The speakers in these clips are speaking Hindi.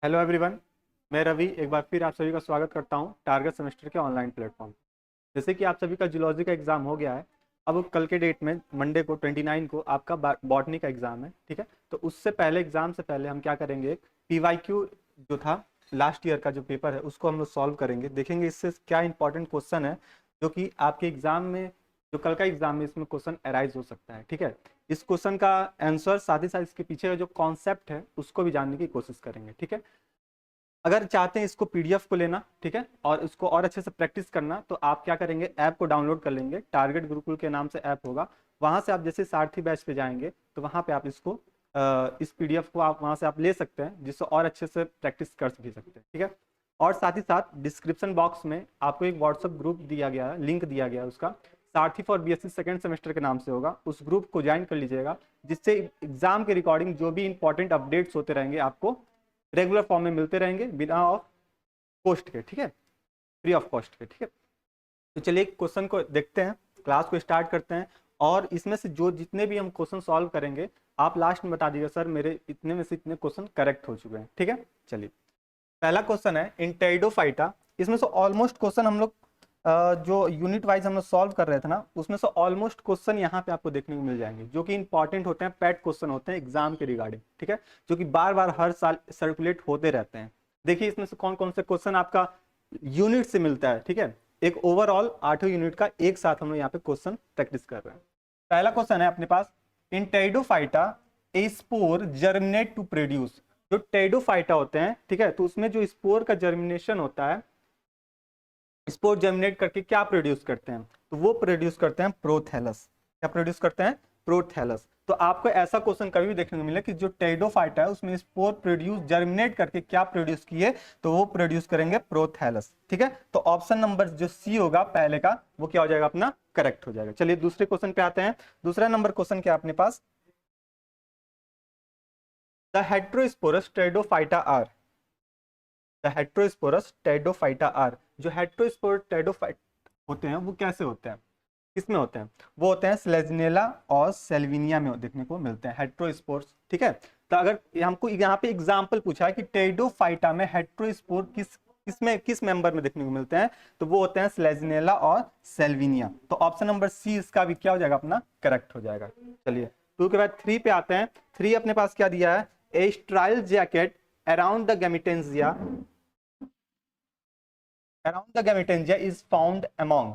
Hello everyone. मैं रवि एक बार फिर आप सभी का स्वागत करता हूं टारगेट सेमेस्टर के ऑनलाइन प्लेटफॉर्म। जैसे कि आप सभी का जूलॉजी का एग्जाम हो गया है। अब कल के डेट में मंडे को 29 को आपका बॉटनी का एग्जाम है, ठीक है। तो उससे पहले एग्जाम से पहले हम क्या करेंगे, पीवाईक्यू जो था लास्ट ईयर का जो पेपर है उसको हम लोग सॉल्व करेंगे, देखेंगे इससे क्या इंपॉर्टेंट क्वेश्चन है जो कि आपके एग्जाम में, जो कल का एग्जाम में इसमें क्वेश्चन अराइज हो सकता है, ठीक है। इस क्वेश्चन का आंसर साथ ही साथ इसके पीछे का जो कॉन्सेप्ट है उसको भी जानने की कोशिश करेंगे, ठीक है। अगर चाहते हैं इसको पीडीएफ को लेना, ठीक है, और इसको और अच्छे से प्रैक्टिस करना, तो आप क्या करेंगे, ऐप को डाउनलोड कर लेंगे। टारगेट गुरुकुल के नाम से ऐप होगा। वहां से आप जैसे सारथी बैच पे जाएंगे तो वहां पे आप इसको इस पीडीएफ को आप वहां से आप ले सकते हैं, जिससे और अच्छे से प्रैक्टिस कर भी सकते हैं, ठीक है। और साथ ही साथ डिस्क्रिप्शन बॉक्स में आपको एक व्हाट्सएप ग्रुप दिया गया है, लिंक दिया गया है उसका, सारथी फॉर बीएससी सेकंड सेमेस्टर के नाम से होगा। उस ग्रुप को ज्वाइन कर लीजिएगा, जिससे एग्जाम के रिकॉर्डिंग जो भी इंपॉर्टेंट अपडेट्स होते रहेंगे आपको रेगुलर फॉर्म में मिलते रहेंगे, बिना ऑफ कॉस्ट के, ठीक है, फ्री ऑफ कॉस्ट के, ठीक है। तो चलिए क्वेश्चन को देखते हैं, क्लास को स्टार्ट करते हैं। और इसमें से जो जितने भी हम क्वेश्चन सॉल्व करेंगे, आप लास्ट में बता दीजिएगा सर मेरे इतने में से इतने क्वेश्चन करेक्ट हो चुके हैं, ठीक है। चलिए पहला क्वेश्चन है इंटेरिडोफाइटा। इसमें से ऑलमोस्ट क्वेश्चन हम लोग जो यूनिट वाइज हम लोग सॉल्व कर रहे थे ना, उसमें से ऑलमोस्ट क्वेश्चन यहाँ पे आपको देखने को मिल जाएंगे जो कि इंपॉर्टेंट होते हैं, पैट क्वेश्चन होते हैं एग्जाम के रिगार्डिंग, ठीक है, जो कि बार बार हर साल सर्कुलेट होते रहते हैं। देखिए इसमें से कौन कौन से क्वेश्चन आपका यूनिट से मिलता है, ठीक है। एक ओवरऑल 8 यूनिट का एक साथ हम लोग यहाँ पे क्वेश्चन प्रैक्टिस कर रहे हैं। पहला क्वेश्चन है अपने पास, in Pteridophyta a spore germinate to produce. जो टेरिडोफाइटा होते हैं, ठीक है, तो उसमें जो स्पोर का जर्मिनेशन होता है, स्पोर जर्मिनेट करके क्या प्रोड्यूस करते हैं, तो वो प्रोड्यूस करते हैं प्रोथैलस। क्या प्रोड्यूस करते हैं, प्रोथैलस। तो आपको ऐसा क्वेश्चन कभी भी देखने को मिले कि जो टेरिडोफाइटा है उसमें स्पोर प्रोड्यूस जर्मिनेट करके क्या प्रोड्यूस किए, तो वो प्रोड्यूस करेंगे प्रोथैलस, ठीक है। तो ऑप्शन नंबर जो सी होगा पहले का, वो क्या हो जाएगा अपना, करेक्ट हो जाएगा। चलिए दूसरे क्वेश्चन पे आते हैं। दूसरा नंबर क्वेश्चन क्या अपने पास, the heterosporous pteridophyta are, the heterosporous pteridophyta are. जो हेट्रोस्पोर टेरिडोफाइट होते हैं वो कैसे होते हैं, किसमें होते हैं, वो होते हैं स्लेजनेला और सेल्विनिया में देखने को मिलते हैं हेट्रोस्पोर्स, ठीक है। तो अगर हमको यहाँ पे एग्जांपल पूछा है कि टेरिडोफाइटा में हेट्रोस्पोर किस मेंबर में देखने को मिलते हैं, तो वो होते हैं स्लेजनेला और सेल्विनिया। तो ऑप्शन नंबर सी इसका भी क्या हो जाएगा अपना, करेक्ट हो जाएगा। चलिए 2 के बाद 3 पे आते हैं। 3 अपने पास क्या दिया है, a sterile jacket around the gametangia, around the gametangia is found among,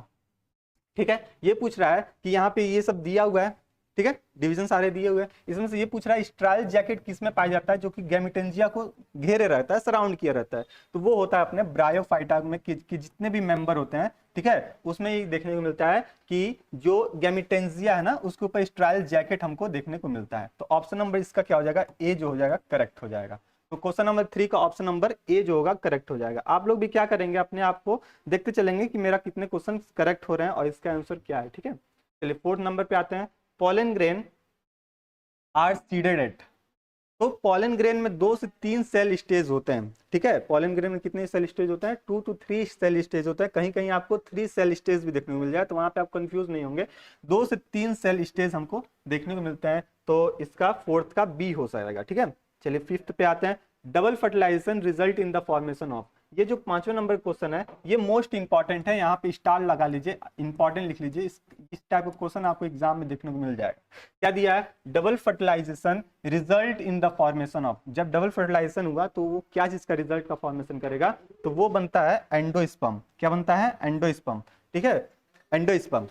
ठीक है। ये पूछ रहा है कि यहाँ पे ये सब दिया हुआ है, ठीक है, डिवीजन सारे दिए हुए हैं। इसमें से ये पूछ रहा है स्ट्राइल जैकेट किस में पाया जाता है, जो कि गैमेटेंजिया को घेरे रहता है, सराउंड किया रहता है, तो वो होता है अपने ब्रायोफाइटा में कि जितने भी मेंबर होते हैं, ठीक है, उसमें ये देखने को मिलता है कि जो गैमेटेंजिया है ना उसके ऊपर स्ट्राइल जैकेट हमको देखने को मिलता है। तो ऑप्शन नंबर इसका क्या हो जाएगा, ए जो हो जाएगा करेक्ट हो जाएगा। तो क्वेश्चन नंबर 3 का ऑप्शन नंबर ए जो होगा करेक्ट हो जाएगा। आप लोग भी क्या करेंगे, अपने आप को देखते चलेंगे कि मेरा कितने क्वेश्चन करेक्ट हो रहे हैं और इसका आंसर क्या है, ठीक है। चलिए 4th नंबर पे आते हैं, pollen grain are seeded at. तो पोलन ग्रेन में 2 से 3 सेल स्टेज होते हैं, ठीक है। पोलन ग्रेन में कितने सेल स्टेज होते हैं, 2 to 3 सेल स्टेज होता है। कहीं कहीं आपको 3 सेल स्टेज भी देखने को मिल जाए, तो वहां पे आप कंफ्यूज नहीं होंगे। 2 से 3 सेल स्टेज हमको देखने को मिलते हैं, तो इसका 4th का बी हो जाएगा, ठीक है। चलिए 5th पे आते हैं, double fertilization result in the formation of. ये जो 5वें नंबर क्वेश्चन है ये मोस्ट इंपॉर्टेंट है, यहाँ पे स्टार लगा लीजिए, इंपॉर्टेंट लिख लीजिए। इस टाइप का क्वेश्चन आपको एग्जाम में देखने को मिल जाएगा। क्या दिया है, double fertilization result in the formation of. जब डबल फर्टिलाइजेशन हुआ तो वो क्या चीज का रिजल्ट का फॉर्मेशन करेगा, तो वो बनता है एंडोस्पर्म। क्या बनता है, एंडोस्पर्म, ठीक है, एंडोस्पर्म।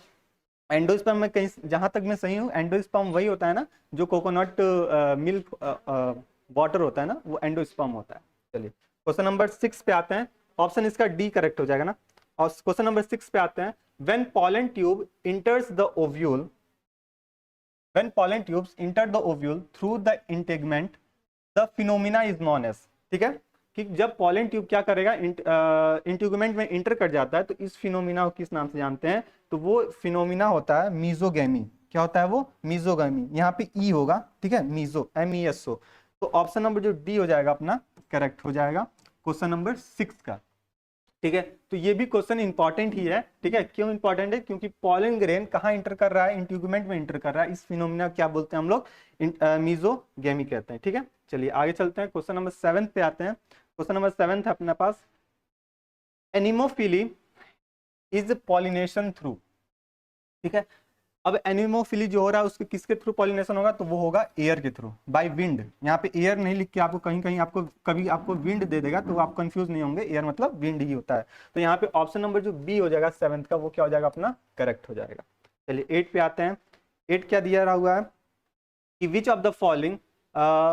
एंडोस्पर्म में कहीं जहां तक मैं सही हूँ, एंडोस्पर्म वही होता है ना जो कोकोनट मिल्क वाटर होता है ना, वो एंडोस्पर्म होता है। चलिए क्वेश्चन नंबर 6 पे आते हैं, ऑप्शन इसका डी करेक्ट हो जाएगा ना। और क्वेश्चन नंबर 6 पे आते हैं, when pollen tube इंटर्स the ovule, when pollen tubes enter the ovule through the integument, the phenomena is known as। ठीक है, कि जब पॉलन ट्यूब क्या करेगा, इंटीगुमेंट में इंटर कर जाता है, तो इस फिनोमिना को किस नाम से जानते हैं, तो वो फिनोमिना होता है मीजोगैमी। क्या होता है वो, मीजोगैमी। यहाँ पे ई होगा, ठीक है, मीजो MESO। तो ऑप्शन नंबर जो डी हो जाएगा अपना करेक्ट हो जाएगा क्वेश्चन नंबर 6 का। ठीक है। तो ये भी क्वेश्चन इंपॉर्टेंट ही है, ठीक है। क्यों इंपॉर्टेंट है? क्योंकि पॉलन ग्रेन कहाँ इंटर कर रहा है? इंटीगुमेंट में इंटर कर रहा है। इस फिनोमिना क्या बोलते हैं हम लोग? मीजोगेमी कहते हैं, ठीक है। चलिए आगे चलते हैं, क्वेश्चन नंबर 7 पे आते हैं। क्वेश्चन नंबर 7 है अपने पास, एनिमोफिली इज पॉलिनेशन थ्रू, ठीक है। अब एनिमोफिली जो हो रहा है उसके किसके थ्रू पॉलिनेशन होगा? तो वो होगा एयर के थ्रू, बाय विंड। यहाँ पे एयर नहीं लिख के आपको कहीं कहीं आपको कभी आपको विंड दे देगा तो आप कंफ्यूज नहीं होंगे, एयर मतलब विंड ही होता है। तो यहाँ पे ऑप्शन नंबर जो बी हो जाएगा 7th का, वो क्या हो जाएगा अपना? करेक्ट हो जाएगा। चलिए 8 पे आते हैं। 8 क्या दिया रहा हुआ है कि which of the following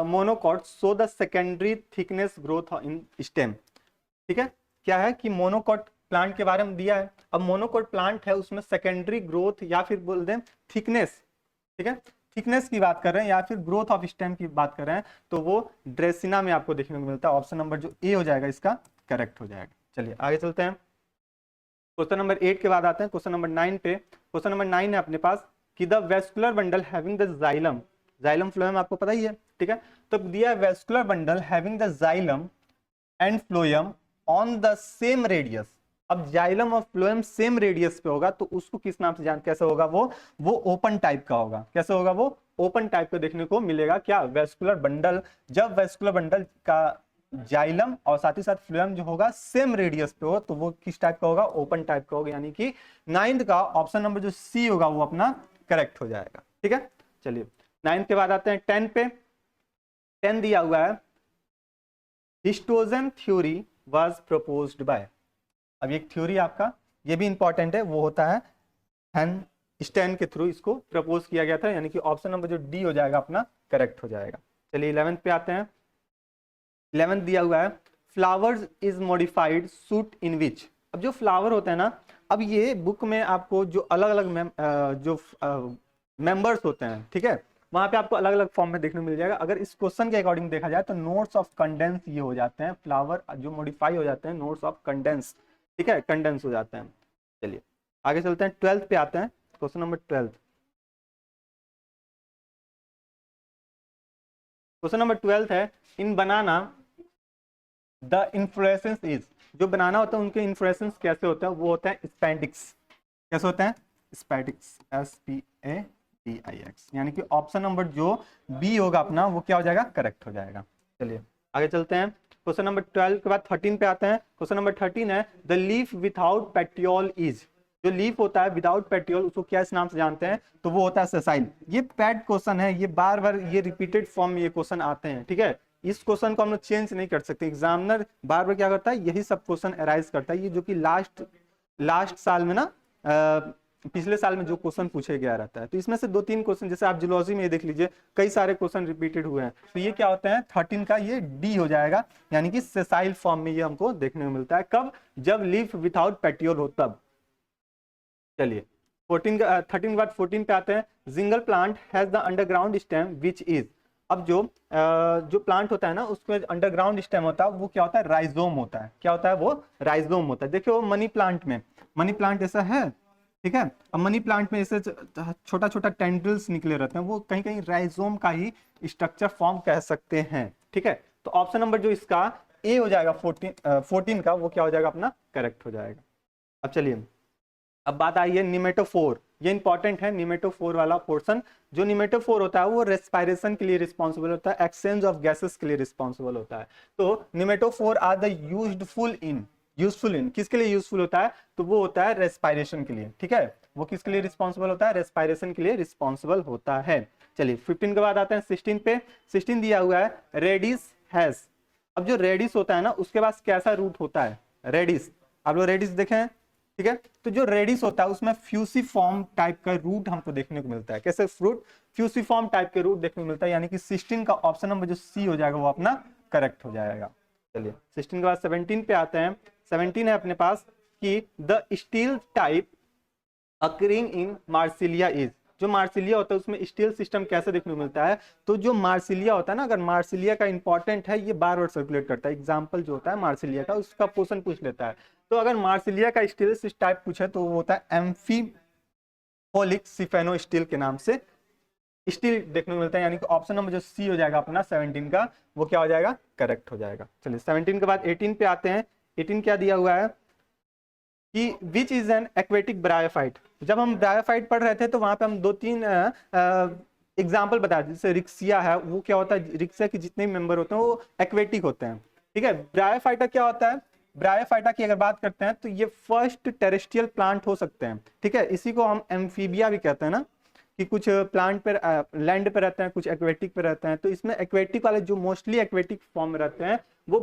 monocot show the secondary thickness growth in stem, ठीक है। क्या है कि मोनोकॉट प्लांट के बारे में दिया है। अब मोनोकॉट प्लांट है, उसमें सेकेंडरी ग्रोथ या फिर बोल दें थिकनेस, ठीक है, थिकनेस की बात कर रहे हैं या फिर ग्रोथ ऑफ स्टेम की बात कर रहे हैं, तो वो ड्रेसिना में आपको देखने को मिलता है। ऑप्शन नंबर जो ए हो जाएगा इसका करेक्ट हो जाएगा। चलिए आगे चलते हैं, क्वेश्चन नंबर 8 के बाद आते हैं क्वेश्चन नंबर 9 पे। क्वेश्चन नंबर 9 है अपने पास कि the vascular bundle having the xylem, xylem phloem आपको पता ही है, ठीक है। तो दिया है vascular bundle having the xylem and phloem on the same radius. अब जाइलम और फ्लोएम सेम रेडियस पे होगा तो उसको किस नाम से जान, कैसे होगा? वो ओपन टाइप का होगा। कैसे होगा? वो ओपन टाइप का देखने को मिलेगा। क्या? Vascular bundle. जब वेस्कुलर बंडल का जाइलम और साथ ही साथ फ्लोएम जो होगा सेम रेडियस पे हो तो वो किस टाइप का होगा? ओपन टाइप का होगा। यानी कि 9th का ऑप्शन नंबर जो सी होगा वो अपना करेक्ट हो जाएगा, ठीक है। चलिए 9 के बाद आते हैं 10 पे। 10 दिया हुआ है, histogen theory was proposed by. अब एक थ्योरी आपका ये भी इंपॉर्टेंट है, वो होता है हैन स्टैन के थ्रू इसको प्रपोज किया गया था। यानी कि ऑप्शन नंबर जो डी हो जाएगा अपना करेक्ट हो जाएगा। चलिए 11th पे आते हैं। 11th दिया हुआ है, flowers is modified shoot in which. अब जो फ्लावर होता है ना, अब ये बुक में आपको जो अलग अलग जो मेंबर्स होते हैं, ठीक है, वहां पे आपको अलग अलग फॉर्म में देखने को मिल जाएगा। अगर इस क्वेश्चन के अकॉर्डिंग देखा जाए तो नोट्स ऑफ कंडेंस ये हो जाते हैं, फ्लावर जो मॉडिफाई हो जाते हैं नोट्स ऑफ कंडेंस, ठीक है, कंडेंस हो जाते हैं। चलिए आगे चलते हैं, 12th पे आते हैं, क्वेश्चन नंबर 12। क्वेश्चन नंबर 12 है, इन बनाना द इन्फ्लोरेसेंस इज। जो बनाना होता है उनके इन्फ्लोरेसेंस कैसे होता है? वो होता है स्पेंडिक्स। कैसे होता है? स्पेंडिक्स, SPADIX। यानी कि ऑप्शन नंबर जो बी होगा अपना वो क्या हो जाएगा? करेक्ट हो जाएगा। चलिए आगे चलते हैं, क्वेश्चन नंबर 12 के बाद 13 पे आते हैं। क्वेश्चन नंबर 13 है, the leaf without petiole is. जो लीफ होता है विदाउट पेटियोल उसको क्या इस नाम से जानते हैं? तो वो होता है सेसाइल। ये पैड क्वेश्चन है, ये बार बार ये रिपीटेड फॉर्म में ये क्वेश्चन आते हैं, ठीक है। इस क्वेश्चन को हम लोग चेंज नहीं कर सकते, एग्जामिनर बार बार क्या करता है, यही सब क्वेश्चन अराइज करता है। ये जो कि लास्ट लास्ट साल में ना पिछले साल में जो क्वेश्चन पूछे गया रहता है, तो इसमें से 2-3 क्वेश्चन, जैसे आप जूलॉजी में देख लीजिए कई सारे क्वेश्चन रिपीटेड हुए हैं। तो ये क्या होते हैं? 13 का ये डी हो जाएगा। यानी कि सेसाइल फॉर्म में ये हमको देखने को मिलता है। कब? जब लीफ विदाउट पेटियोल हो तब। चलिए 13 के बाद 14 पे आते हैं, jingle plant has the underground stem which is. अब जो प्लांट होता है ना उसमें अंडरग्राउंड स्टेम होता है वो क्या होता है? राइजोम होता है। क्या होता है? वो राइजोम होता है। देखिए वो मनी प्लांट में, मनी प्लांट ऐसा है, ठीक है। अब मनी प्लांट में ऐसे छोटा छोटा टेंड्रिल्स निकले रहते हैं, वो कहीं कहीं राइजोम का ही स्ट्रक्चर फॉर्म कह सकते हैं, ठीक है। तो ऑप्शन नंबर जो इसका ए हो जाएगा 14 का, वो क्या हो जाएगा अपना? करेक्ट हो जाएगा। अब चलिए अब बात आई है निमेटोफोर। ये इंपॉर्टेंट है निमेटोफोर वाला पोर्शन। जो निमेटोफोर होता है वो रेस्पिरेशन के लिए रिस्पॉन्सिबल होता है, एक्सचेंज ऑफ गैसेस के लिए रिस्पॉन्सिबल होता है। तो nematophore are the useful in किसके लिए यूजफुल होता है? तो वो होता है रेस्पिरेशन के लिए, ठीक है। वो किसके लिए रिस्पॉन्सिबल होता है? रेस्पिरेशन के लिए रिस्पॉन्सिबल होता है। चलिए 15 के बाद आते हैं 16 पे। 16 दिया हुआ है, रेडिस हैज। अब जो रेडिस होता है ना उसके पास कैसा रूट होता है? रेडिस, आप लोग रेडिस देखें, ठीक है। तो जो रेडिस होता है उसमें फ्यूसिफॉर्म टाइप का रूट हमको देखने को मिलता है। कैसे फ्रूट? फ्यूसिफॉर्म टाइप के रूट देखने को मिलता है। यानी कि 16 का ऑप्शन नंबर जो सी हो जाएगा वो अपना करेक्ट हो जाएगा। चलिए 16 के बाद 17 पे आते हैं। 17 है अपने पास कि the steel type occurring in Marsilea is. जो मार्सिलिया होता है उसमें स्टील सिस्टम कैसे देखने को मिलता है? तो जो मार्सिलिया होता है ना, अगर मार्सिलिया का इंपॉर्टेंट है, ये बार बार सर्कुलेट करता है, एग्जाम्पल जो होता है मार्सिलिया का उसका पोर्शन पूछ लेता है। तो अगर मार्सिलिया का स्टील टाइप पूछे तो वो होता है एम्फीफोलिक सिफेनो स्टील के नाम से स्टील देखने को मिलता है। यानी कि ऑप्शन नंबर जो सी हो जाएगा अपना 17 का, वो क्या हो जाएगा? करेक्ट हो जाएगा। चलिए 17 के बाद 18 पे आते हैं। 18 क्या दिया हुआ है? कि which is an aquatic bryophyte. जब हम ब्रायोफाइट पढ़ रहे थे तो वहां पे हम दो तीन एग्जाम्पल बताए, जैसे रिक्सिया है, वो क्या होता है, रिक्सिया के जितने भी मेंबर होते हैं वो एक्वेटिक होते हैं। ठीक है, ब्रायोफाइटा क्या होता है, ब्रायोफाइटा की अगर बात करते हैं तो ये फर्स्ट टेरेस्ट्रियल प्लांट हो सकते हैं। ठीक है, इसी को हम एम्फीबिया भी कहते हैं ना, कि कुछ प्लांट पर लैंड पे रहते हैं, कुछ एक्वेटिक पे रहते हैं। तो इसमें एक्वेटिक वाले जो मोस्टली एक्वेटिक फॉर्म में रहते हैं वो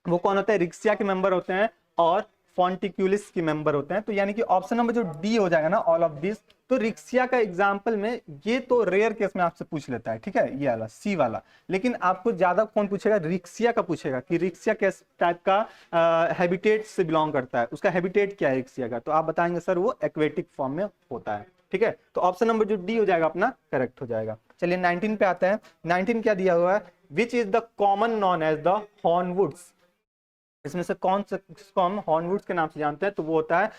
वो कौन होता है, रिक्सिया के मेंबर होते हैं और फॉन्टिक्यूलिस के मेंबर होते हैं। तो यानी कि ऑप्शन नंबर जो डी हो जाएगा ना, ऑल ऑफ दिस। तो रिक्सिया का एग्जांपल में ये तो रेयर केस में आपसे पूछ लेता है, ठीक है, ये वाला सी वाला। लेकिन आपको ज्यादा कौन पूछेगा, रिक्सिया का पूछेगा कि रिक्सिया किस टाइप का हैबिटेट से बिलोंग करता है, उसका हैबिटेट क्या है रिक्सिया का। तो आप बताएंगे सर वो एक्वेटिक फॉर्म में होता है। ठीक है, तो ऑप्शन नंबर जो डी हो जाएगा अपना करेक्ट हो जाएगा। चलिए 19 पे आते हैं। 19 क्या दिया हुआ है, which is the common known as the hornworts. इसमें से कौन से किसको हम हॉर्नवुड्स के नाम से जानते हैं, तो वो होता है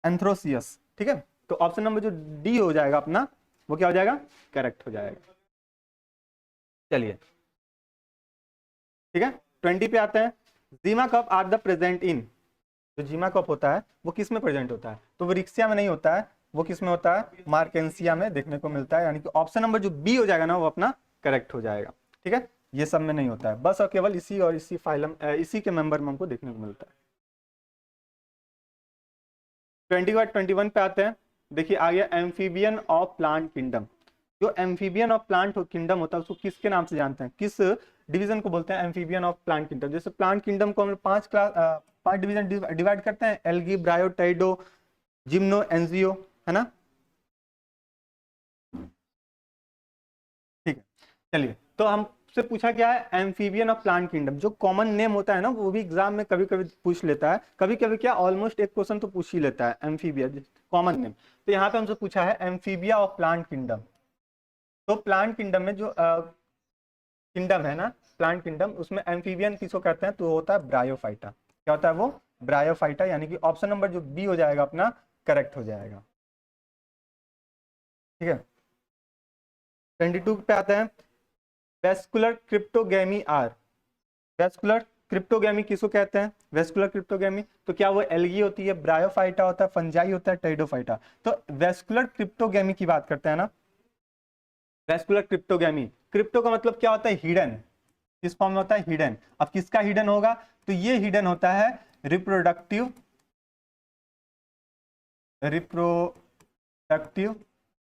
एंथ्रोसियस। ठीक है, तो ऑप्शन नंबर जो डी हो जाएगा अपना, वो क्या हो जाएगा, करेक्ट हो जाएगा। चलिए ठीक है, 20 पे आते हैं। Gemma cup are the present in. जो जीमा कप होता है वो किस में प्रेजेंट होता है, तो वो रिक्सिया में नहीं होता है, वो किस में होता है, मार्केंसिया में देखने को मिलता है। यानी कि ऑप्शन नंबर जो बी हो जाएगा ना, वो अपना करेक्ट हो जाएगा। ठीक है, ये सब में नहीं होता है, बस और केवल इसी और इसी फाइलम इसी के मेंबर में हमको देखने को मिलता है। 21 पे आते हैं। देखिए आ गया एम्फीबियन ऑफ प्लांट किंगडम। जो एम्फीबियन ऑफ प्लांट किंगडम होता है उसको किसके नाम से जानते हैं, किस डिवीजन को बोलते हैं एम्फीबियन ऑफ प्लांट किंगडम। जैसे प्लांट किंगडम को हम लोग पांच डिवीजन डिवाइड करते हैं, एल्गी, ब्रायोटाइडो, जिम्नो, एंजियो, है ना। ठीक है, चलिए तो हमसे पूछा क्या है, एम्फीबियन ऑफ प्लांट किंगडम। जो कॉमन नेम होता है ना, वो भी एग्जाम में कभी कभी पूछ लेता है, कभी कभी क्या ऑलमोस्ट एक क्वेश्चन तो पूछ ही लेता है, एम्फीबिया कॉमन नेम। तो यहाँ पे हमसे पूछा है एम्फीबिया ऑफ प्लांट किंगडम। तो प्लांट किंगडम में जो किंगडम है ना, प्लांट किंगडम, उसमें एम्फीबियन किसको कहते हैं, तो वो होता है ब्रायोफाइटा। क्या होता है वो, ब्रायोफाइटा। यानी कि ऑप्शन नंबर जो बी हो जाएगा अपना करेक्ट हो जाएगा। ठीक है, 22 पे आते हैं। Vascular cryptogamae are. Vascular cryptogamae किसको कहते हैं, वेस्कुलर क्रिप्टोगेमी, तो क्या वो एल्गी होती है, ब्रायोफाइटा होता है, फंजाई होता है, टेरिडोफाइटा। तो वेस्कुलर क्रिप्टोगेमी की बात करते हैं ना, वेस्कुलर क्रिप्टोगेमी, क्रिप्टो का मतलब क्या होता है, हिडन। किस फॉर्म में होता है, हिडन। अब किसका हिडन होगा, तो ये हिडन होता है रिप्रोडक्टिव रिप्रोडक्टिव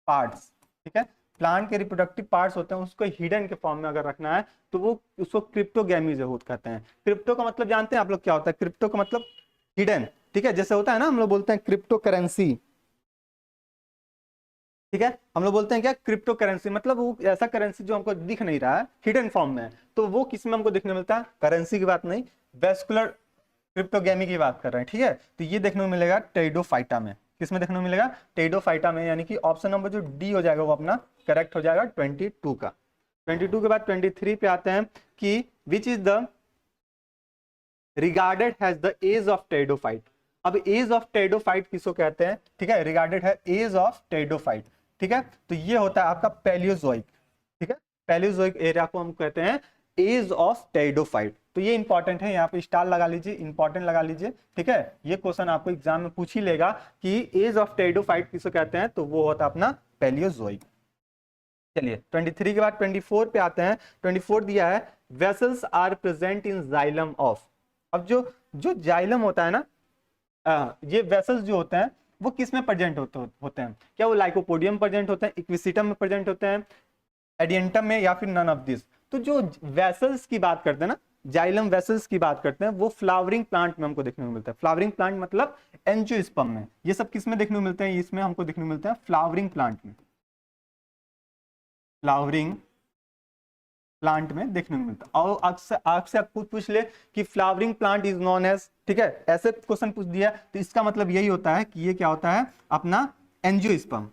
पार्ट्स। ठीक है, प्लांट के रिप्रोडक्टिव पार्ट्स होते हैं, उसको हिडन के फॉर्म में अगर रखना है तो वो उसको क्रिप्टोगेमी जो कहते हैं। क्रिप्टो का मतलब जानते हैं आप लोग क्या होता है, क्रिप्टो का मतलब हिडन। ठीक है, जैसे होता है ना, हम लोग बोलते हैं क्रिप्टो करेंसी। ठीक है, हम लोग बोलते हैं क्या, क्रिप्टो करेंसी, मतलब वो ऐसा करेंसी जो हमको दिख नहीं रहा है, हिडन फॉर्म में है। तो वो किस में हमको देखने मिलता है, करेंसी की बात नहीं, वेस्कुलर क्रिप्टोगेमी की बात कर रहे हैं। ठीक है, तो ये देखने को मिलेगा टेरिडोफाइटा में। किस में देखने को मिलेगा, टेरिडोफाइटा में। यानी कि ऑप्शन नंबर जो डी हो जाएगा वो अपना करेक्ट हो जाएगा 22 का। 22 के बाद 23 पे आते हैं कि which is the regarded has the age of pteridophyte. अब एज ऑफ टेरिडोफाइट किसको कहते हैं, ठीक है, रिगार्डेड है एज ऑफ टेरिडोफाइट। ठीक है, तो ये होता है आपका पैलियोजोइक। ठीक है, पैलियोजोइक एरिया को हम कहते हैं एज ऑफ टेरिडोफाइट। तो ये इंपॉर्टेंट है, यहाँ पे स्टार लगा लीजिए, इंपॉर्टेंट लगा लीजिए। ठीक है, ये क्वेश्चन आपको एग्जाम में पूछ ही लेगा कि एज ऑफ टेरिडोफाइट किसको कहते हैं, तो वो होता है अपना पैलियोजोइक। चलिए 23 के बाद 24 पे आते हैं। 24 दिया है vessels are present in xylem of. अब जो जो जाइलम होता है ना, ये वेसल्स जो होते हैं वो किस में प्रेजेंट होते हैं, क्या वो लाइकोपोडियम प्रेजेंट होते हैं, इक्विसिटम में प्रेजेंट होते हैं, एडियंटम में, या फिर नन ऑफ दिस। तो जो वेसल्स की बात करते हैं ना, जाइलम वेसल्स की बात करते हैं, वो फ्लावरिंग प्लांट में हमको देखने को मिलता है। फ्लावरिंग प्लांट मतलब एंजियोस्पर्म में। ये सब किस में देखने को मिलते हैं, इसमें हमको देखने को मिलता है फ्लावरिंग प्लांट में, फ्लावरिंग प्लांट में देखने को मिलता है। और अक्सर आपसे आप खुद पूछ ले कि flowering plant is known as, ठीक है, ऐसे क्वेश्चन पूछ दिया तो इसका मतलब यही होता है कि ये क्या होता है अपना एंजियोस्पर्म।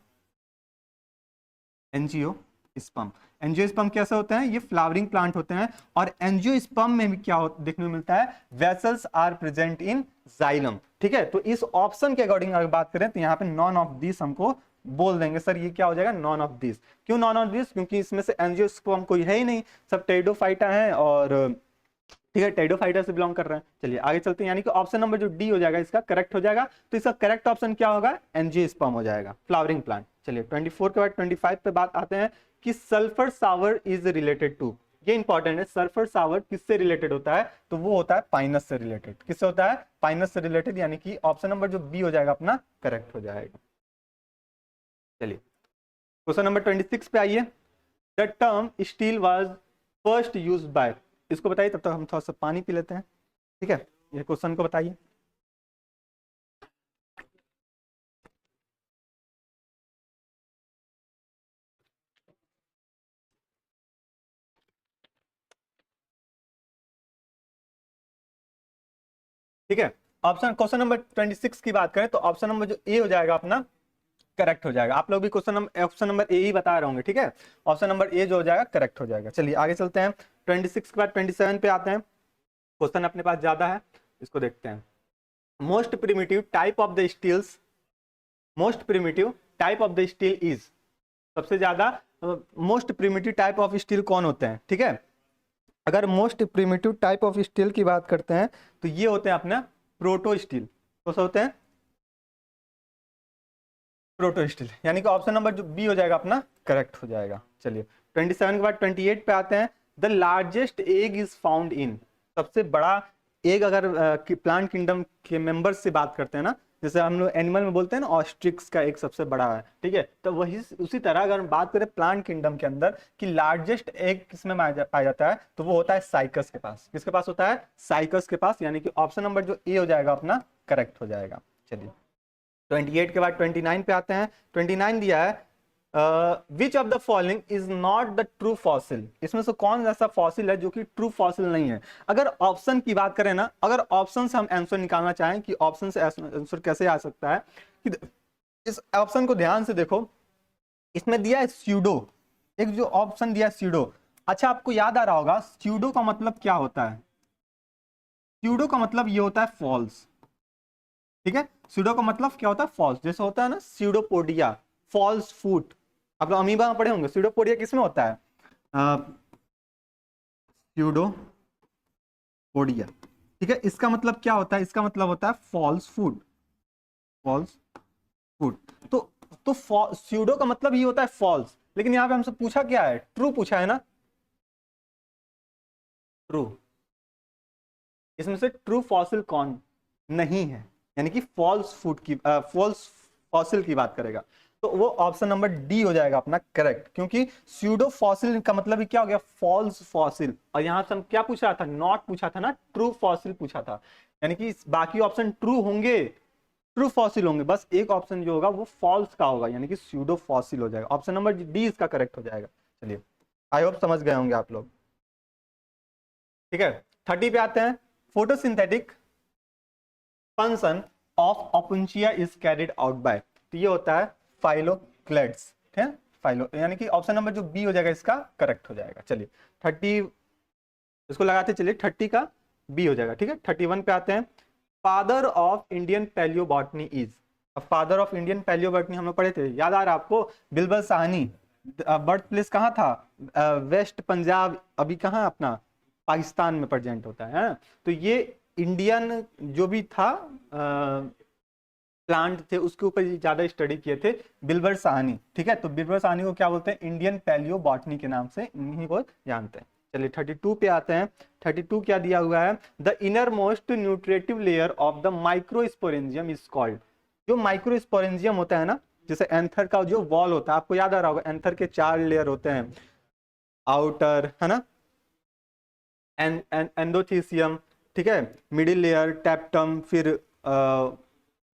एंजियोस्पर्म, एंजियोस्पर्म कैसे होते हैं, ये फ्लावरिंग प्लांट होते हैं। और एंजियोस्पर्म में भी क्या देखने को मिलता है, vessels are present in xylem. ठीक है, तो इस ऑप्शन के अकॉर्डिंग अगर बात करें तो यहाँ पे नॉन ऑफ दिस हमको बोल देंगे सर, ये क्या हो जाएगा, नॉन ऑफ दिस। क्यों नॉन ऑफ दिस, क्योंकि इसमें से एंजियोस्पर्म कोई है ही नहीं, सब टेरिडोफाइटा है और ठीक है, टेरिडोफाइटा से बिलोंग कर रहे हैं। चलिए आगे चलते हैं, यानी कि ऑप्शन नंबर जो डी हो जाएगा इसका करेक्ट हो जाएगा। तो इसका करेक्ट ऑप्शन क्या होगा, एंजियोस्पर्म हो जाएगा, फ्लावरिंग प्लांट। चलिए 24 के बाद 25 पे बात आते हैं कि sulphur shower is related to, ये इंपॉर्टेंट है, सल्फर सावर किससे रिलेटेड होता है, तो वो होता है पाइनस से रिलेटेड। किससे होता है, पाइनस से रिलेटेड, यानी कि ऑप्शन नंबर जो बी हो जाएगा अपना करेक्ट हो जाएगा। चलिए क्वेश्चन नंबर 26 पे आइए। The term steel was first used by, इसको बताइए, तब तक हम थोड़ा सा पानी पी लेते हैं। ठीक है, ये क्वेश्चन को बताइए। ठीक है, ऑप्शन क्वेश्चन नंबर 26 की बात करें तो ऑप्शन नंबर जो ए हो जाएगा अपना करेक्ट हो जाएगा। आप लोग भी question number option number A ही बता रहे होंगे। ठीक है, ऑप्शन नंबर ए जो हो जाएगा करेक्ट हो जाएगा। चलिए आगे चलते हैं, 26 के बाद 27 पे आते हैं। क्वेश्चन अपने पास ज्यादा है, इसको देखते हैं। Most primitive type of the steles, most primitive type of the stele is, सबसे ज्यादा most primitive type of stele कौन होते हैं। ठीक है, अगर most primitive type of stele की बात करते हैं तो ये होते हैं अपना प्रोटो स्टील। कौन सा होते हैं, प्रोटो स्टील, यानी कि ऑप्शन नंबर जो बी हो जाएगा अपना करेक्ट हो जाएगा। चलिए 27 के बाद 28 पे आते हैं। The largest egg is found in, सबसे बड़ा एग अगर प्लांट किंगडम के मेंबर्स से बात करते हैं ना, जैसे हम लोग एनिमल में बोलते हैं ना ऑस्ट्रिक्स का एक सबसे बड़ा है। ठीक है, तो वही उसी तरह अगर हम बात करें प्लांट किंगडम के अंदर कि लार्जेस्ट एग किसमें पाया जाता है, तो वो होता है साइकस के पास। किसके पास होता है, साइकस के पास, यानी कि ऑप्शन नंबर जो ए हो जाएगा अपना करेक्ट हो जाएगा। चलिए 28 के बाद 29 पे आते हैं। 29 दिया है which of the following is not the true fossil, इसमें से कौन ऐसा फॉसिल है जो कि ट्रू फॉसिल नहीं है। अगर ऑप्शन की बात करें ना, अगर ऑप्शन से हम आंसर निकालना चाहें कि ऑप्शन से आंसर कैसे आ सकता है, कि इस ऑप्शन को ध्यान से देखो, इसमें दिया है स्यूडो, एक जो ऑप्शन दिया है स्यूडो। अच्छा आपको याद आ रहा होगा स्यूडो का मतलब क्या होता है, स्यूडो का मतलब ये होता है फॉल्स। ठीक है, स्यूडो का मतलब क्या होता है, फॉल्स। जैसे होता है ना स्यूडोपोडिया, फॉल्स फूट, आप लोग अमीबा में पढ़े होंगे। स्यूडोपोडिया किसमें होता है, स्यूडोपोडिया। ठीक है, इसका मतलब क्या होता है, इसका मतलब होता है फॉल्स फूड, फॉल्स फूड। तो स्यूडो का मतलब ये होता है फॉल्स, लेकिन यहाँ पे हमसे पूछा क्या है, ट्रू पूछा है ना, ट्रू। इसमें से ट्रू फॉसिल कौन नहीं है, यानी कि फॉल्स फूड की फॉल्स फॉसिल की बात करेगा, तो वो ऑप्शन नंबर डी हो जाएगा अपना करेक्ट। क्योंकि स्यूडो फॉसिल का मतलब ही क्या हो गया, फॉल्स फॉसिल। और यहां से हम क्या पूछा था, नॉट पूछा था ना, ट्रू फॉसिल पूछा था। यानी कि बाकी ऑप्शन ट्रू होंगे, ट्रू फॉसिल होंगे, बस एक ऑप्शन जो होगा वो फॉल्स का होगा, यानी कि स्यूडो फॉसिल हो जाएगा। ऑप्शन नंबर डी इसका करेक्ट हो जाएगा। चलिए आई होप समझ गए होंगे आप लोग। ठीक है, 30 पे आते हैं। Photosynthetic function of opuntia is carried out by, तो ये होता है फाइलोक्लेड्स। ठीक है, फाइलो, यानी कि ऑप्शन नंबर जो बी हो जाएगा इसका करेक्ट हो जाएगा। चलिए 30 इसको लगाते चलिए, 30 का बी हो जाएगा। ठीक है, 31 पे आते हैं। Father of Indian palaeobotany is, father of Indian palaeobotany हम लोग पढ़े थे, याद आ रहा है आपको, बिल्बल साहनी। बर्थ प्लेस कहाँ था, वेस्ट पंजाब, अभी कहाँ अपना पाकिस्तान में प्रेजेंट होता है ना? तो ये इंडियन जो भी था प्लांट थे उसके ऊपर ज्यादा स्टडी किए थे बिल्बर साहनी। ठीक है, तो बिल्बर साहनी को क्या बोलते हैं, इंडियन पैलियो बॉटनी के नाम से इन्हीं को जानते हैं। चलिए 32 पे आते हैं। 32 क्या दिया हुआ है, the inner most nutritive layer of the microsporangium is called, जो माइक्रोस्पोरेंजियम होता है ना, जैसे एंथर का जो वॉल होता है, आपको याद आ रहा होगा एंथर के 4 लेयर होते हैं, आउटर है ना, एंडोथीसियम, ठीक है, मिडिल लेयर, टैप्टम, फिर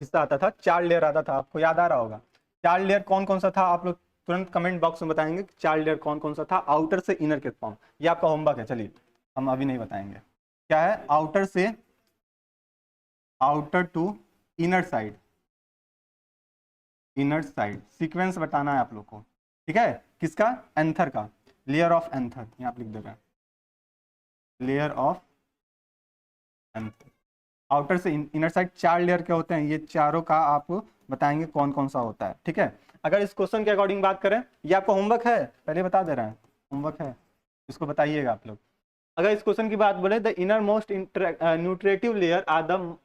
हिस्सा आता था, 4 लेयर आता था, आपको याद आ रहा होगा। 4 लेयर कौन कौन सा था, आप लोग तुरंत कमेंट बॉक्स में बताएंगे 4 लेयर कौन कौन सा था, आउटर से इनर के फॉर्म। ये आपका होमवर्क है, चलिए हम अभी नहीं बताएंगे क्या है, आउटर से, outer to inner side, inner side sequence बताना है आप लोग को। ठीक है, किसका, एंथर का, लेयर ऑफ एंथर, यहाँ आप लिख देगा लेयर ऑफ एंथर। आउटर से इनर साइड 4 लेयर के होते हैं, ये चारों का आप बताएंगे कौन कौन सा होता है। ठीक है, अगर इस क्वेश्चन के अकॉर्डिंग बात करें, ये आपका होमवर्क है, पहले बता दे रहे हैं होमवर्क है, इसको बताइएगा आप लोग। अगर इस क्वेश्चन की बात बोले, the innermost nutritive layer or the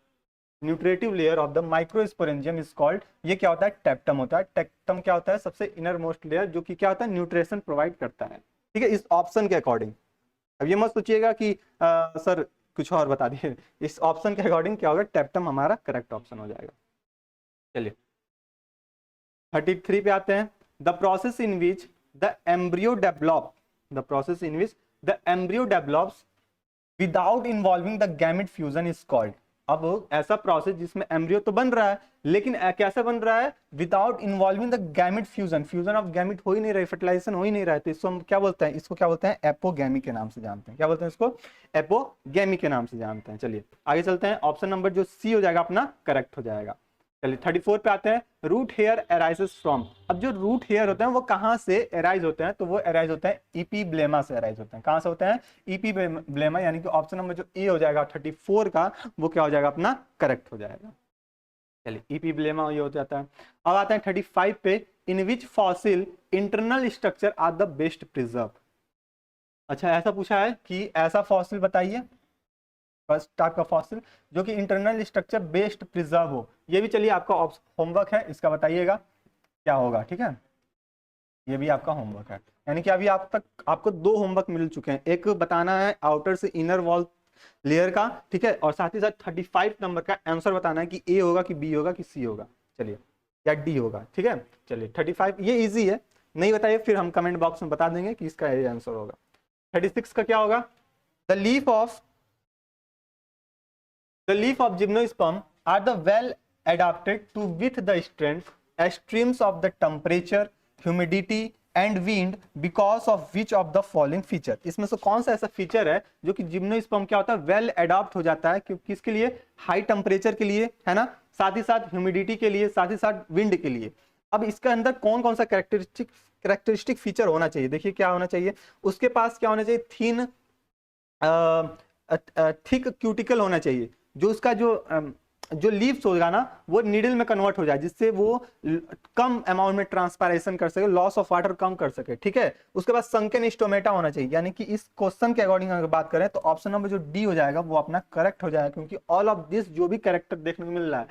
nutritive layer of the microsporangium is called, ये क्या होता है, टेप्टम होता है। टेप्टम क्या होता है, सबसे इनर मोस्ट लेयर जो कि क्या होता है, न्यूट्रिशन प्रोवाइड करता है, ठीक है, इस ऑप्शन के अकॉर्डिंग। अब ये मत सोचिएगा कि सर कुछ और बता दिए, इस ऑप्शन के अकॉर्डिंग क्या होगा, टेप्टम हमारा करेक्ट ऑप्शन हो जाएगा। चलिए 33 पे आते हैं। The process in which the embryo develop, the process in which the embryo develops without involving the gamete fusion is called. अब ऐसा प्रोसेस जिसमें एम्ब्रियो तो बन रहा है, लेकिन कैसे बन रहा है, without involving the gamete fusion, fusion of gamete हो ही नहीं रहा है, फर्टिलाइजेशन हो ही नहीं रहा है, तो इसको हम क्या बोलते हैं, इसको क्या बोलते हैं, एपोगैमी के नाम से जानते हैं। क्या बोलते हैं इसको, एपोगैमी के नाम से जानते हैं। चलिए आगे चलते हैं, ऑप्शन नंबर जो सी हो जाएगा अपना करेक्ट हो जाएगा। चलिए 34 पे आते हैं। रूट हेयर अराइजेस फ्रॉम, अब जो रूट हेयर होते हैं वो कहाँ से अराइज होते हैं, तो वो अराइज होते हैं इपीब्लेमा से अराइज होते हैं। कहाँ से होते हैं, इपीब्लेमा, यानी कि ऑप्शन नंबर जो ए हो जाएगा 34 का, वो क्या हो जाएगा अपना करेक्ट हो जाएगा। चलिए इपीब्लेमा ये हो जाता है। अब आते हैं 35 पे, in which fossil internal structure are the best preserve. अच्छा ऐसा पूछा है कि ऐसा फॉसिल बताइए, फर्स्ट टाइप का फॉसिल जो कि इंटरनल स्ट्रक्चर बेस्ट प्रिजर्व हो। ये भी चलिए आपका होमवर्क है, इसका बताइएगा क्या होगा, ठीक है, ये भी आपका होमवर्क है। यानी कि अभी आप तक आपको 2 होमवर्क मिल चुके हैं, एक बताना है आउटर से इनर वॉल लेयर का, ठीक है, और साथ ही साथ 35 नंबर का आंसर बताना है कि ए होगा कि बी होगा कि सी होगा, चलिए, या डी होगा, ठीक है। चलिए 35 ये इजी है, नहीं बताइए फिर हम कमेंट बॉक्स में बता देंगे कि इसका ये आंसर होगा। 36 का क्या होगा, the leaf of the leaf of gymnosperm are the well adapted to with the strength, extremes of the temperature, humidity and wind because of which of the following feature। इसमें से कौन सा ऐसा फीचर है जो कि जिम्नोस्पर्म क्या होता है, वेल अडॉप्ट हो जाता है, क्योंकि किसके लिए, हाई टेम्परेचर के लिए, है ना, साथ ही साथ ह्यूमिडिटी के लिए, साथ ही साथ विंड के लिए। अब इसके अंदर कौन कौन सा कैरेक्टरिस्टिक फीचर होना चाहिए, देखिए क्या होना चाहिए, उसके पास क्या होना चाहिए, थिन थिक क्यूटिकल होना चाहिए, जो उसका जो लीव्स होगा ना वो नीडल में कन्वर्ट हो जाए, जिससे वो कम अमाउंट में ट्रांसपायरेशन कर सके, लॉस ऑफ वाटर कम कर सके, ठीक है। उसके बाद संकन स्टोमेटा होना चाहिए, यानी कि इस क्वेश्चन के अकॉर्डिंग अगर बात करें तो ऑप्शन नंबर जो डी हो जाएगा वो अपना करेक्ट हो जाएगा, क्योंकि ऑल ऑफ दिस जो भी कैरेक्टर देखने को मिल रहा है,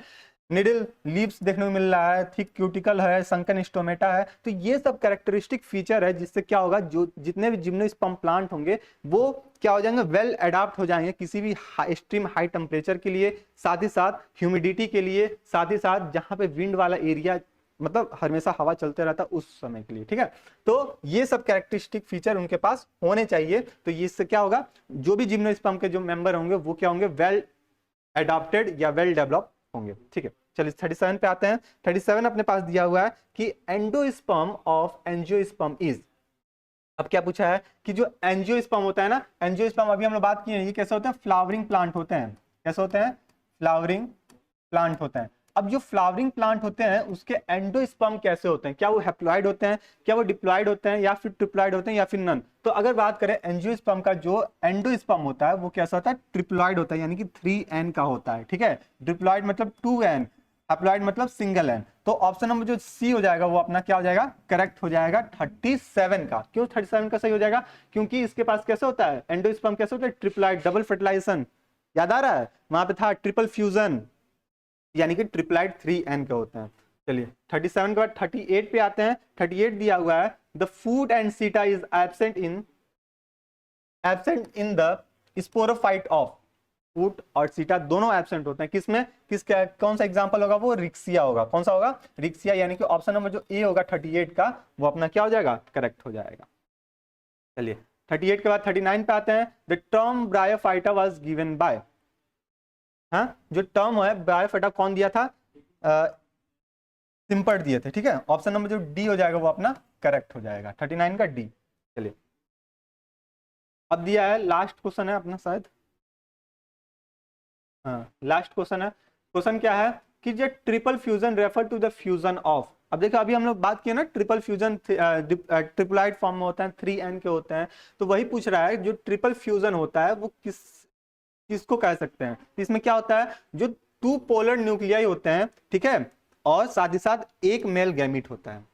निडल लीव्स देखने को मिल रहा है, थिक क्यूटिकल है, संकन स्टोमेटा है, तो ये सब कैरेक्टरिस्टिक फीचर है, जिससे क्या होगा, जो जितने भी जिम्नोस्पर्म प्लांट होंगे वो क्या हो जाएंगे, वेल अडॉप्ट हो जाएंगे किसी भी एक्सट्रीम हाई टेम्परेचर के लिए, साथ ही साथ ह्यूमिडिटी के लिए, साथ ही साथ जहां पे विंड वाला एरिया, मतलब हमेशा हवा चलते रहता उस समय के लिए, ठीक है। तो ये सब कैरेक्टरिस्टिक फीचर उनके पास होने चाहिए, तो इससे क्या होगा, जो भी जिम्नोस्पर्म के जो मेंबर होंगे वो क्या होंगे, वेल अडॉप्टेड या वेल डेवलप होंगे, ठीक है। चलिए 37 पे आते हैं। 37 अपने पास दिया हुआ है कि एंडोस्पर्म ऑफ एंजियोस्पर्म इज, अब क्या पूछा है कि जो एंजियोस्पर्म होता है ना, एंजियोस्पर्म अभी हम लोग बात किए हैं, ये कैसे होते हैं, फ्लावरिंग प्लांट होते हैं, कैसे होते हैं, फ्लावरिंग प्लांट होते हैं। अब जो फ्लावरिंग प्लांट होते हैं उसके एंडोस्पर्म कैसे होते हैं, क्या वो हैप्लॉइड होते हैं, क्या वो डिप्लॉइड होते हैं, या फिर ट्रिप्लॉइड होते हैं, या फिर नन। तो अगर बात करें एंजियोस्पर्म का जो एंडोस्पर्म होता है वो कैसा होता है, ट्रिप्लॉइड होता है, यानी कि 3n का होता है, ठीक है। डिप्लॉइड मतलब 2n, हैप्लॉइड मतलब सिंगल एन। तो ऑप्शन नंबर जो सी हो जाएगा वो अपना क्या हो जाएगा, करेक्ट हो जाएगा 37 का। क्यों 37 का सही हो जाएगा, क्योंकि इसके पास कैसे होता है, एंडोस्पर्म कैसे होता है, ट्रिप्लॉइड, डबल फर्टिलाइजेशन, याद आ रहा है, वहां पे था ट्रिपल फ्यूजन, यानी कि ट्रिप्लाइड 3n के होते हैं। चलिए 37 के बाद 38 पे आते हैं। 38 दिया हुआ है, द फूड एंड सीटा is absent in the sporophyte of, food और सीटा दोनों एब्सेंट होते हैं किसमें, किसका कौन सा एग्जांपल होगा, वो रिक्सिया होगा। कौन सा होगा, रिक्सिया, यानी कि ऑप्शन नंबर जो ए होगा 38 का वो अपना क्या हो जाएगा, करेक्ट हो जाएगा। चलिए 38 के बाद 39 पे आते हैं। The term bryophyta was given by, हाँ जो टर्म है ब्रायोफाइटा कौन दिया था, सिंपर्ट दिए थे, ठीक है। ऑप्शन नंबर जो डी हो जाएगा वो अपना करेक्ट हो जाएगा, 39 का डी। चलिए अब दिया है लास्ट क्वेश्चन है अपना शायद, हाँ लास्ट क्वेश्चन है। क्वेश्चन क्या है कि जो triple fusion refer to the fusion of, अब देखो अभी हम लोग बात किए ना ट्रिपल फ्यूजन ट्रिपलाइड फॉर्म में होता है, 3n के होते हैं, तो वही पूछ रहा है जो ट्रिपल फ्यूजन होता है वो किसको कह सकते हैं। तो इसमें क्या होता है, जो 2 पोलर न्यूक्लियाई होते हैं, ठीक है, और साथ ही साथ एक मेल गैमीट होता है,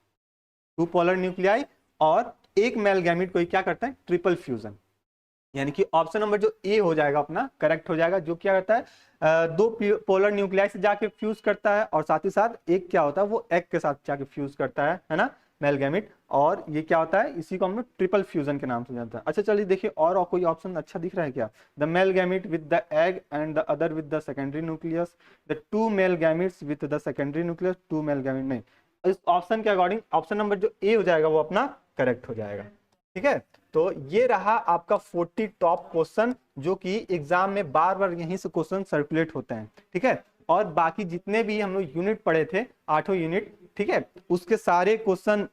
2 पोलर न्यूक्लियाई और एक मेल गैमीट को क्या करते हैं, ट्रिपल फ्यूजन। यानी कि ऑप्शन नंबर जो ए हो जाएगा अपना करेक्ट हो जाएगा, जो क्या करता है दो पोलर न्यूक्लियाई से जाके फ्यूज करता है, और साथ ही साथ एक क्या होता है वो एग के साथ जाके फ्यूज करता है ना, मेल गैमिट। और ये क्या होता है, इसी को हम लोग ट्रिपल फ्यूजन के नाम से जानते हैं। अच्छा चलिए देखिए और कोई ऑप्शन अच्छा दिख रहा है क्या? The male gamete with the egg and the other with the secondary nucleus, the two male gametes with the secondary nucleus, two male gamete नहीं। इस ऑप्शन के अकॉर्डिंग ऑप्शन नंबर जो ए हो जाएगा वो अपना करेक्ट हो जाएगा। ठीक है, तो ये रहा आपका 40 टॉप क्वेश्चन जो कि एग्जाम में बार बार यहीं से क्वेश्चन सर्कुलेट होते हैं। ठीक है, और बाकी जितने भी हम लोग यूनिट पढ़े थे, 8 यूनिट, ठीक है, उसके सारे क्वेश्चन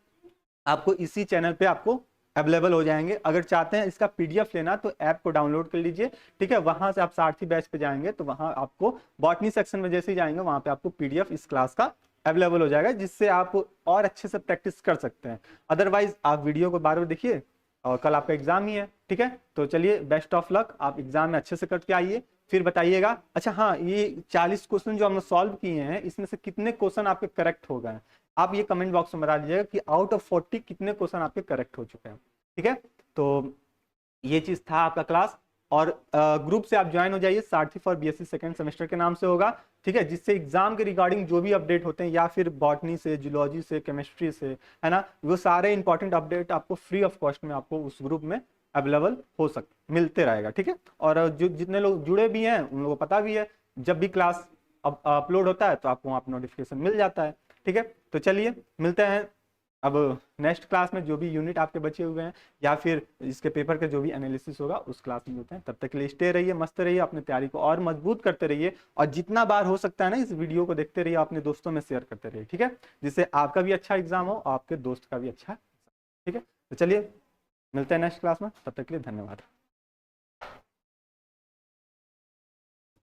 आपको इसी चैनल पे आपको अवेलेबल हो जाएंगे। अगर चाहते हैं इसका पीडीएफ लेना तो ऐप को डाउनलोड कर लीजिए। ठीक है, वहां से आप सारथी बैच पे जाएंगे तो वहां आपको बॉटनी सेक्शन में जैसे ही जाएंगे वहां पे आपको पीडीएफ इस क्लास का अवेलेबल हो जाएगा, जिससे आप और अच्छे से प्रैक्टिस कर सकते हैं। अदरवाइज आप वीडियो को बार बार देखिए, और कल आपका एग्जाम ही है। ठीक है, तो चलिए बेस्ट ऑफ लक, आप एग्जाम में अच्छे से करके आइए, फिर बताइएगा। अच्छा हाँ, ये 40 क्वेश्चन जो हमने सॉल्व किए हैं इसमें से कितने क्वेश्चन आपके करेक्ट हो गए, आप ये कमेंट बॉक्स में बता दीजिएगा कि आउट ऑफ 40 कितने क्वेश्चन आपके करेक्ट हो चुके हैं। ठीक है, तो ये चीज था आपका क्लास। और ग्रुप से आप ज्वाइन हो जाइए, सारथी फॉर बीएससी सेकंड सेमेस्टर के नाम से होगा। ठीक है, जिससे एग्जाम के रिगार्डिंग जो भी अपडेट होते हैं, या फिर बॉटनी से, जूलॉजी से, केमिस्ट्री से, है ना, वो सारे इंपॉर्टेंट अपडेट आपको फ्री ऑफ कॉस्ट में आपको उस ग्रुप में अवेलेबल मिलते रहेगा। ठीक है, और जो जितने लोग जुड़े भी हैं उन लोगों को पता भी है, जब भी क्लास अपलोड होता है तो आपको वहाँ पर नोटिफिकेशन मिल जाता है। ठीक है, तो चलिए मिलते हैं अब नेक्स्ट क्लास में, जो भी यूनिट आपके बचे हुए हैं या फिर इसके पेपर का जो भी एनालिसिस होगा उस क्लास में मिलते हैं। तब तक के लिए स्टे रहिए, मस्त रहिए, अपनी तैयारी को और मजबूत करते रहिए, और जितना बार हो सकता है ना इस वीडियो को देखते रहिए, अपने दोस्तों में शेयर करते रहिए। ठीक है, जिससे आपका भी अच्छा एग्जाम हो, आपके दोस्त का भी अच्छा। ठीक है, तो चलिए मिलते हैं नेक्स्ट क्लास में, तब तक के लिए धन्यवाद।